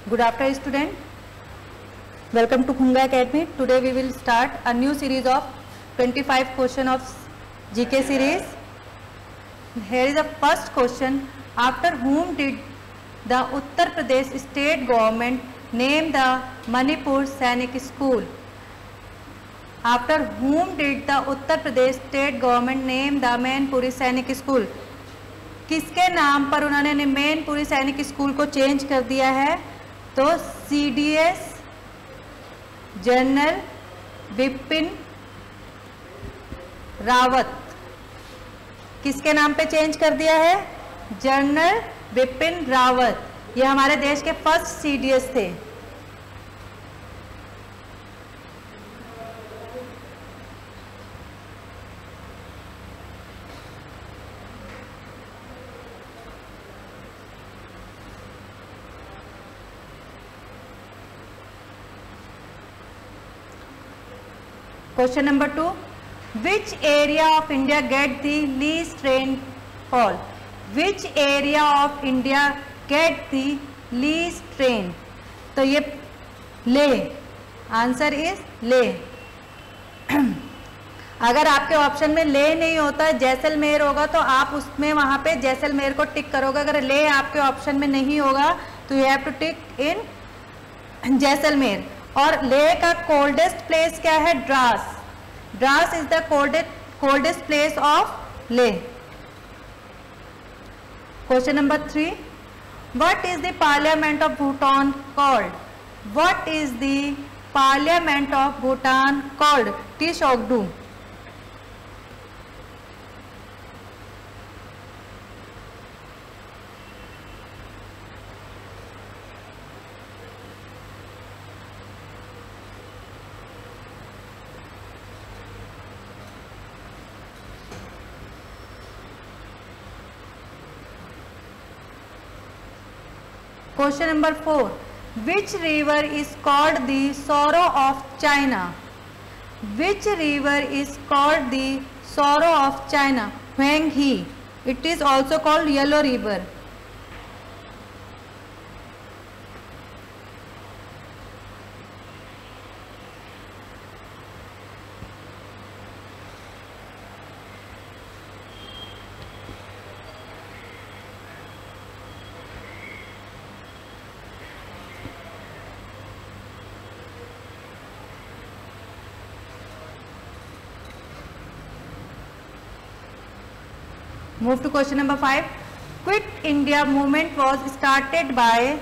Good afternoon, student. Welcome to Khunga Academy. Today we will start a new series of 25 question of GK series. Here is the first question. After whom did the Uttar Pradesh state government name the Manipur Sainik School? After whom did the Uttar Pradesh state government name the Mainpuri Sainik School? किसके नाम पर उन्होंने मैनपुरी सैनिक school को change कर दिया है? तो CDS जनरल बिपिन रावत किसके नाम पे चेंज कर दिया है? जनरल बिपिन रावत। ये हमारे देश के फर्स्ट CDS थे। Question number 2. Which area of India get the least rainfall? Which area of India get the least rain? तो ये ले, आंसर इज ले। अगर आपके ऑप्शन में ले नहीं होता, जैसलमेर होगा तो आप उसमें वहां पे जैसलमेर को टिक करोगे। अगर ले आपके ऑप्शन में नहीं होगा तो you have to tick in Jaisalmer. और ले का कोल्डेस्ट प्लेस क्या है? Dras. Dras is the coldest place of Leh. Question number 3. What is the parliament of Bhutan called? What is the parliament of Bhutan called? Tshogdu. Question number 4. Which river is called the sorrow of China? Which river is called the sorrow of China? Huanghe. It is also called Yellow River. Move to question number 5. Quit India movement was started by.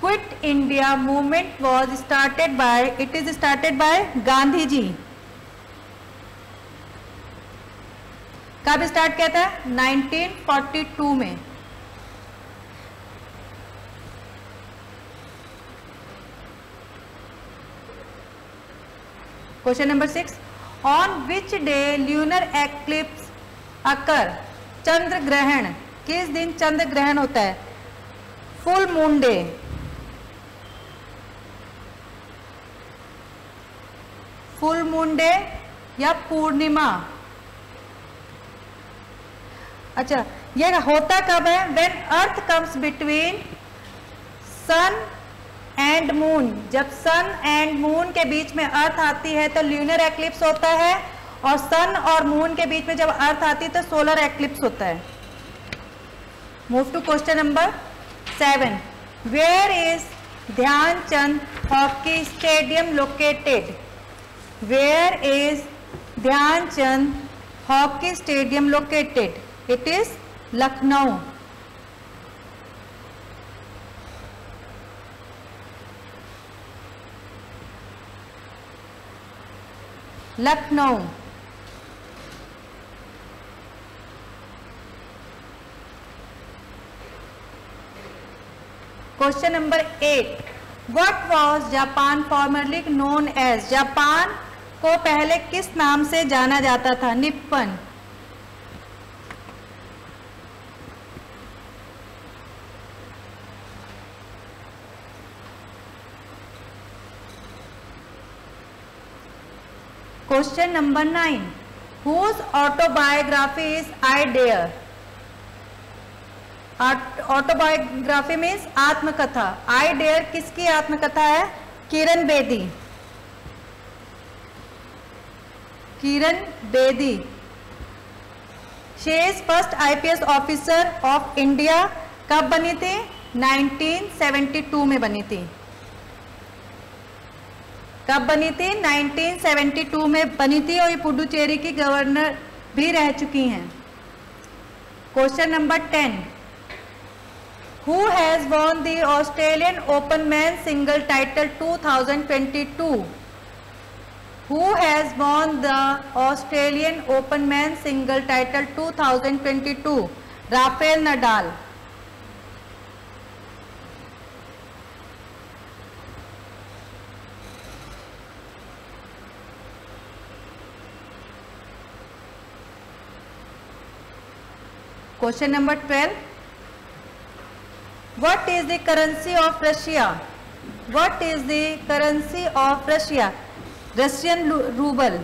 Quit India movement was started by. It is started by Gandhi ji. कब start किया था? 1942 में। Question number 6. On which day lunar eclipse occur? चंद्र ग्रहण किस दिन चंद्र ग्रहण होता है? Full moon day. Full moon day या पूर्णिमा। अच्छा, ये होता कब है? When earth comes between sun and moon. जब सन एंड मून के बीच में अर्थ आती है तो ल्यूनर एक्लिप्स होता है, और सन और मून के बीच में जब अर्थ आती है तो सोलर एक्लिप्स होता है। Move to question number 7. Where is Dhyanchand hockey stadium located? Where is Dhyanchand hockey stadium located? It is Lucknow. Lucknow. Question number 8. What was Japan formerly known as? Japan को पहले किस नाम से जाना जाता था? Nippon. Question number 9. Whose autobiography is I Dare? Autobiography means आत्मकथा। I dare किसकी आत्मकथा है? Kiran Bedi. Kiran Bedi. She is first IPS officer of India. कब बनी थी? 1972 में बनी थी। कब बनी थी? 1972 में बनी थी और ये पुडुचेरी की गवर्नर भी रह चुकी हैं। Question number 10, Who has won the Australian Open men's single title 2022? Who has won the Australian Open men's single title 2022? Rafael Nadal। Question number 12, What is the currency of Russia? What is the currency of Russia? Russian ruble।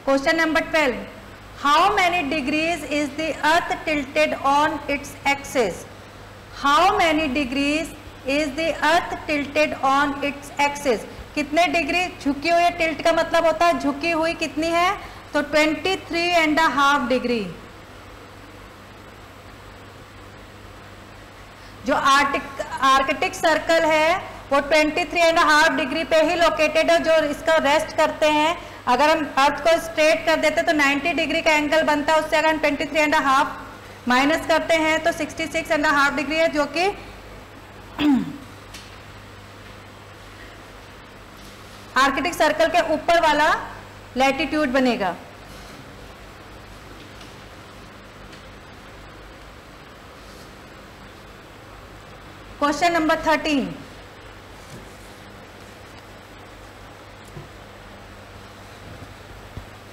Question number 12, How many degrees is the earth tilted on its axis? How many degrees is the earth tilted on its axis? कितने degree झुकी हुई है? Tilt का मतलब होता है झुकी हुई कितनी है, तो 23.5 डिग्री। जो आर्कटिक सर्कल है वो 23.5 डिग्री पे ही लोकेटेड है, जो इसका रेस्ट करते हैं। अगर हम अर्थ को स्ट्रेट कर देते तो 90 डिग्री का एंगल बनता है, उससे अगर हम 23.5 माइनस करते हैं तो 66.5 डिग्री है, जो कि आर्कटिक सर्कल के ऊपर वाला लैटिट्यूड बनेगा। Question number 13,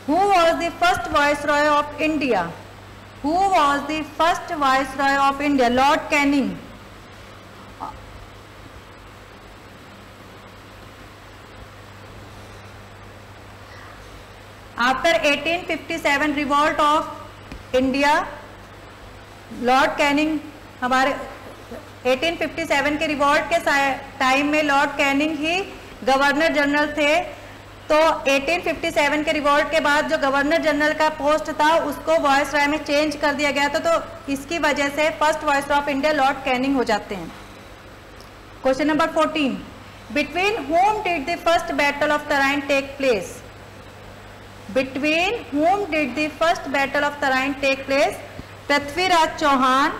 Who was the first Viceroy of India? Who was the first Viceroy of India? Lord Canning। After 1857 revolt of India, Lord Canning हमारे 1857 के रिवॉल्ट के टाइम में लॉर्ड कैनिंग ही governor general थे। तो 1857 के revolt के बाद जो गवर्नर जनरल का पोस्ट था उसको वायसराय में चेंज कर दिया गया था, तो इसकी वजह से first viceroy of India Lord Canning हो जाते हैं। Question number 14, between whom did the first battle of Tarain take place? Between whom did the first battle of Tarain take place? Prithviraj Chauhan,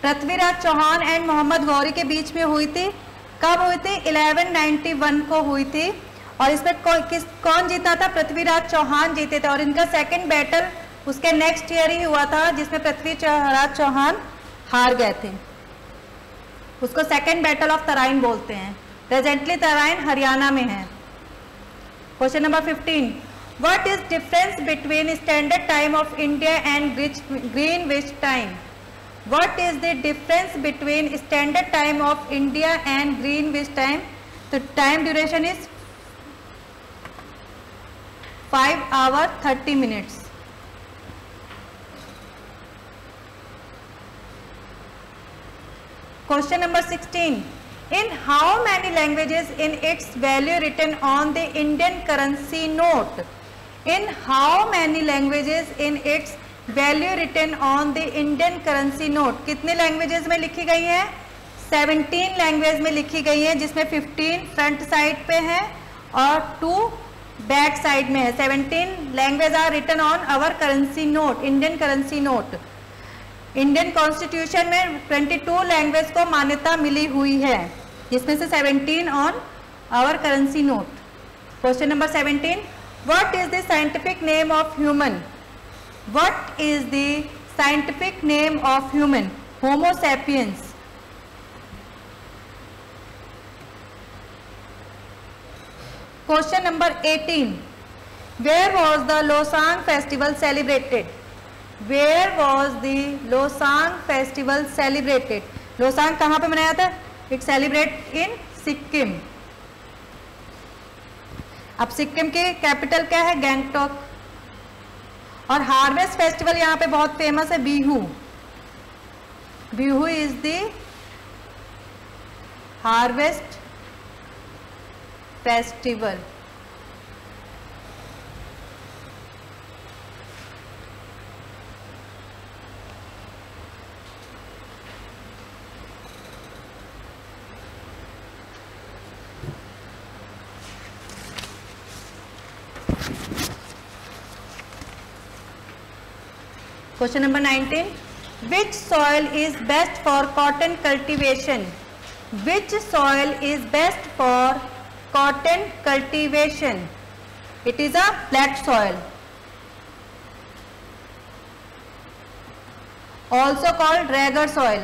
Prithviraj Chauhan and Mohammad Ghori के बीच में हुई थी। कब हुई थी? 1191 को हुई थी। और इसमें कौन जीता था? पृथ्वीराज चौहान जीते थे। और इनका सेकंड बैटल उसके नेक्स्ट ईयर ही हुआ था, जिसमें पृथ्वीराज चौहान हार गए थे। उसको सेकंड बैटल ऑफ तराइन बोलते हैं। प्रेजेंटली तराइन हरियाणा में है। Question number 15, what is difference between standard time of India and Greenwich time? What is the difference between standard time of India and Greenwich time? तो time duration is 5 hours 30 minutes. Question number 16. In how many languages in its value written on the Indian currency note? In how many languages in its value written on the Indian currency note? कितने languages में लिखी गई है? 17 language में लिखी गई है, जिसमें 15 फ्रंट साइड पे हैं और 2 बैक साइड में है। 17 language are written on our currency note, Indian currency note. Indian constitution में 22 लैंग्वेज को मान्यता मिली हुई है, जिसमें से 17 on our currency note. Question number 17, what is the scientific name of human? What is the scientific name of human? Homo sapiens. Question number 18. Where was the Losang festival celebrated? Where was the Losang festival celebrated? Losang कहाँ पे मनाया था? It celebrate in Sikkim. अब सिक्किम की capital क्या है? गैंगटॉक। और harvest festival यहाँ पे बहुत फेमस है, Bihu. Bihu is the harvest festival. Question number 19, which soil is best for cotton cultivation? Which soil is best for cotton cultivation? It is a black soil, also called Rager soil.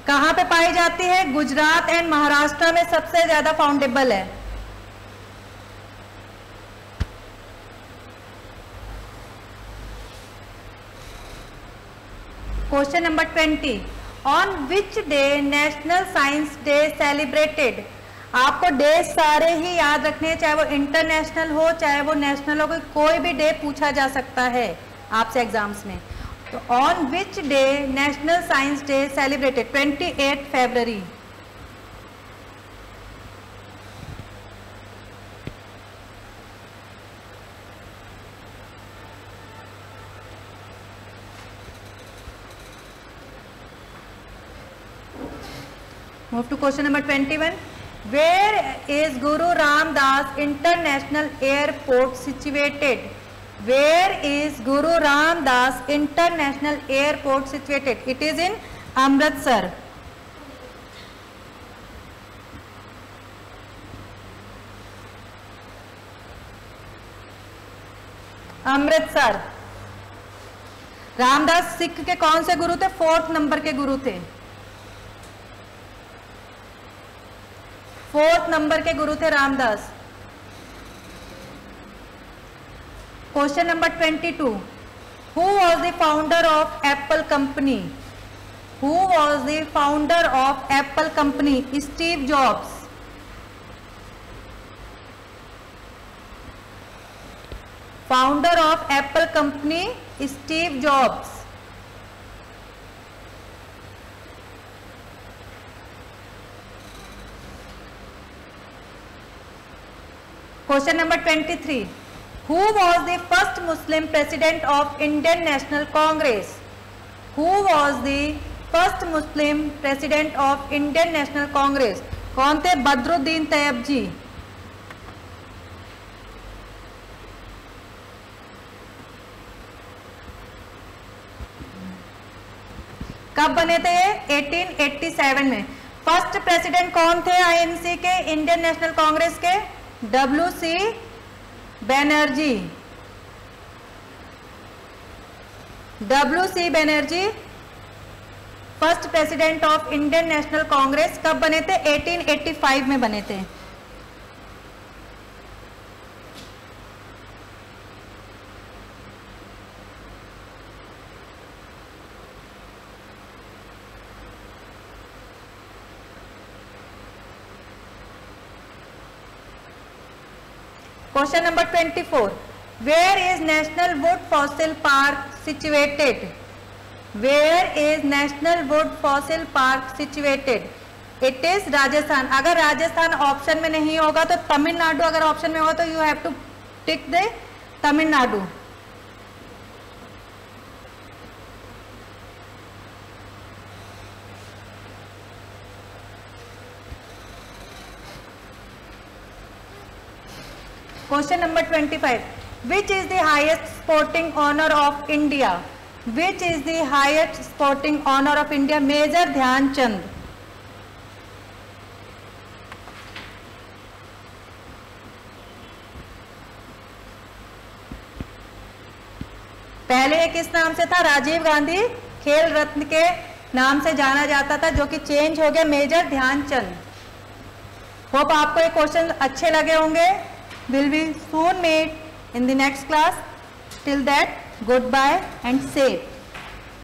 कहाँ पे पाई जाती है? Gujarat and Maharashtra में सबसे ज्यादा फाउंडेबल है। Question number 20, on which day national science day celebrated? आपको day सारे ही याद रखने, चाहे वो इंटरनेशनल हो चाहे वो नेशनल हो, कोई भी डे पूछा जा सकता है आपसे एग्जाम्स में। तो on which day national science day celebrated? 28 February. Move to question number 21. Where is Guru Ramdas International Airport situated? Where is Guru Ramdas International Airport situated? It is in Amritsar. Amritsar. Ramdas Sikh के कौन से गुरु थे? 4th number के गुरु थे। 4th number के गुरु थे Ramdas. Question number 22, who was the founder of Apple company? Who was the founder of Apple company? Steve jobs. Founder of Apple company Steve jobs. Question number 23, who was the first Muslim president of Indian national Congress? Who was the first Muslim president of Indian national Congress? कौन थे? बदरुद्दीन तैयब जी। कब बने थे ये? 1887 में। First president कौन थे INC के, इंडियन नेशनल कांग्रेस के? WC Banerjee. WC Banerjee first president of Indian national Congress कब बने थे? 1885 में बने थे। Question number 24. Where is National Wood Fossil Park situated? Where is National Wood Fossil Park situated? It is Rajasthan. अगर राजस्थान ऑप्शन में नहीं होगा तो तमिलनाडु, अगर ऑप्शन में होगा तो you have to tick the Tamil Nadu. Question number 25, which is the highest sporting honour of India? Which is the highest sporting honour of India? Major Dhyan Chand. पहले ये किस नाम से था? राजीव गांधी खेल रत्न के नाम से जाना जाता था, जो कि चेंज हो गया मेजर ध्यानचंद। होप आपको ये क्वेश्चन अच्छे लगे होंगे। Will be soon meet in the next class. Till that, good bye and safe.